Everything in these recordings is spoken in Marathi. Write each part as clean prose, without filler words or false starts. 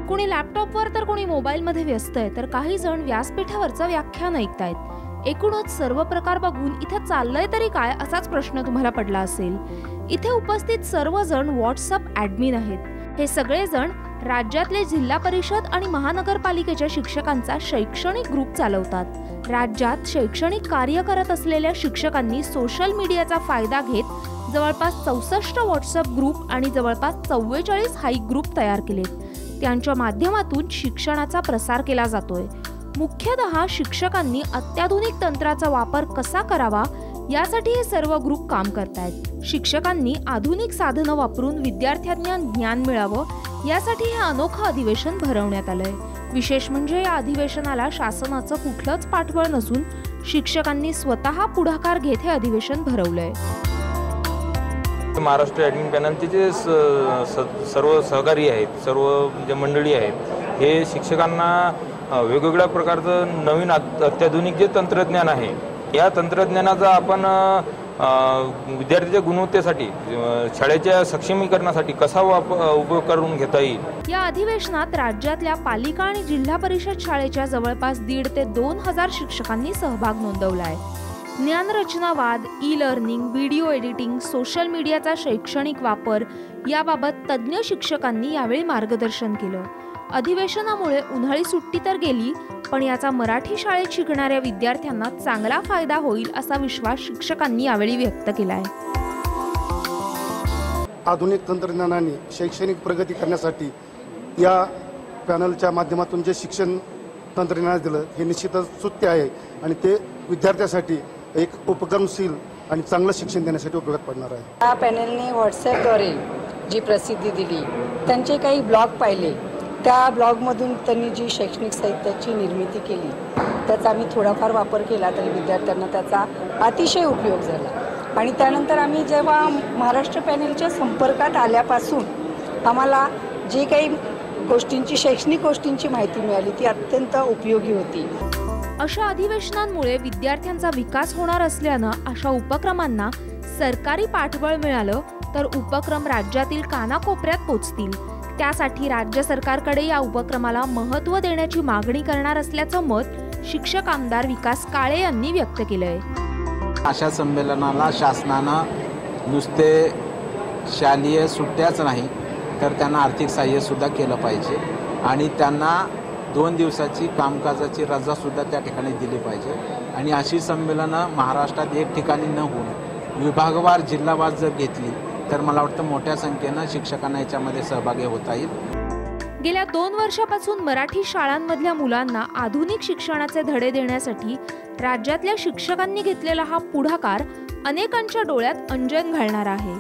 कोणी लॅपटॉपवर तर कोणी मोबाईलमध्ये व्यस्त आहे, तर काही जण व्यासपीठावरचं व्याख्यान ऐकतायत। एकूणच सर्व प्रकार बघून इथे चाललंय तरी काय असाच प्रश्न तुम्हाला पडला असेल। इथे उपस्थित सर्वजण व्हॉट्सअप ॲडमिन आहेत। हे सगळेजण राज्यातले जिल्हा परिषद आणि महानगरपालिकेच्या शिक्षकांचा शैक्षणिक ग्रुप चालवतात। राज्यात शैक्षणिक कार्य करत असलेल्या शिक्षकांनी सोशल मीडियाचा फायदा घेत जवळपास 64 व्हॉट्सअप ग्रुप आणि जवळपास 44 हाईक ग्रुप तयार केलेत। त्यांच्या माध्यमातून शिक्षणाचा प्रसार केला जातोय। मुख्यतः शिक्षकांनी अत्याधुनिक तंत्राचा वापर कसा करावा यासाठी हे सर्व ग्रुप काम करतायत। शिक्षकांनी आधुनिक साधनं वापरून विद्यार्थ्यांना ज्ञान मिळावं यासाठी हे अनोखं अधिवेशन भरवण्यात आलंय। विशेष म्हणजे या अधिवेशनाला शासनाचं कुठलंच पाठबळ नसून शिक्षकांनी स्वतः पुढाकार घेत हे अधिवेशन भरवलंय। महाराष्ट्र ॲडमिन पॅनलचे जे सर्व सहकारी आहेत, सर्व जे मंडळी आहेत, हे शिक्षकांना वेगवेगळ्या प्रकारचं नवीन अत्याधुनिक जे तंत्रज्ञान आहे, या तंत्रज्ञानाचा आपण विद्यार्थ्यांच्या गुणवत्तेसाठी, शाळेच्या सक्षमीकरणासाठी कसा उपयोग करून घेता येईल। या अधिवेशनात राज्यातल्या पालिका आणि जिल्हा परिषद शाळेच्या जवळपास 1,500 ते 2,000 शिक्षकांनी सहभाग नोंदवलाय। ज्ञानरचनावाद, e learning, video editing, social मीडियाचा शैक्षणिक वापर याबाबत तज्ज्ञ शिक्षकांनी यावेळी मार्गदर्शन केलं। अधिवेशनामुळे उन्हाळी सुट्टी तर गेली, पण याचा मराठी शाळेत शिकणाऱ्या विद्यार्थ्यांना चांगला फायदा होईल असा विश्वास शिक्षकांनी यावेळी व्यक्त केलाय। आधुनिक तंत्रज्ञानाने शैक्षणिक प्रगती करण्यासाठी या पॅनलच्या माध्यमातून जे शिक्षण तंत्रज्ञान दिलं हे निश्चितच स्तुत्य आहे आणि ते विद्यार्थ्यांसाठी एक उपक्रमशील आणि चांगलं शिक्षण देण्यासाठी उपयोगात पडणार आहे। या पॅनलने व्हॉट्सॲपद्वारे जी प्रसिद्धी दिली, त्यांचे काही ब्लॉग पाहिले, त्या ब्लॉगमधून त्यांनी जी शैक्षणिक साहित्याची निर्मिती केली त्याचा आम्ही थोडाफार वापर केला, तरी विद्यार्थ्यांना त्याचा अतिशय उपयोग झाला। आणि त्यानंतर आम्ही जेव्हा महाराष्ट्र पॅनलच्या संपर्कात आल्यापासून आम्हाला जे काही गोष्टींची, शैक्षणिक गोष्टींची माहिती मिळाली ती अत्यंत उपयोगी होती। अशा अधिवेशनांमुळे विद्यार्थ्यांचा विकास होणार असल्यानं अशा उपक्रमांना सरकारी पाठबळ मिळालं तर उपक्रम राज्यातील कानाकोपऱ्यात पोचतील। त्यासाठी राज्य सरकारकडे या उपक्रमाला महत्त्व देण्याची मागणी करणार असल्याचं मत शिक्षक आमदार विकास काळे यांनी व्यक्त केलंय। अशा संमेलनाला शासनानं नुसते शालेय सुट्ट्याच नाही तर त्यांना आर्थिक सहाय्य सुद्धा केलं पाहिजे आणि त्यांना 2 दिवसाची कामकाजाची रजा सुद्धा त्या ठिकाणी दिली पाहिजे। आणि अशी संमेलनं महाराष्ट्रात एक ठिकाणी न होऊन विभागवार, जिल्हावार जर घेतली तर मला वाटतं मोठ्या संख्येनं शिक्षकांना याच्यामध्ये सहभागी होता येईल। गेल्या 2 वर्षापासून मराठी शाळांमधल्या मुलांना आधुनिक शिक्षणाचे धडे देण्यासाठी राज्यातल्या शिक्षकांनी घेतलेला हा पुढाकार अनेकांच्या डोळ्यात अंजन घालणारा आहे।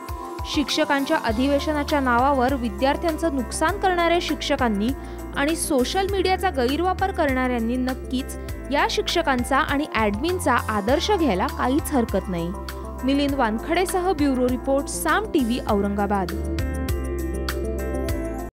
शिक्षकांच्या अधिवेशनाच्या नावावर विद्यार्थ्यांचं नुकसान करणाऱ्या शिक्षकांनी आणि सोशल मीडियाचा गैरवापर करणाऱ्यांनी नक्कीच या शिक्षकांचा आणि ॲडमिनचा आदर्श घ्यायला काहीच हरकत नाही। मिलिंद वानखडेसह ब्युरो रिपोर्ट, साम टीव्ही, औरंगाबाद।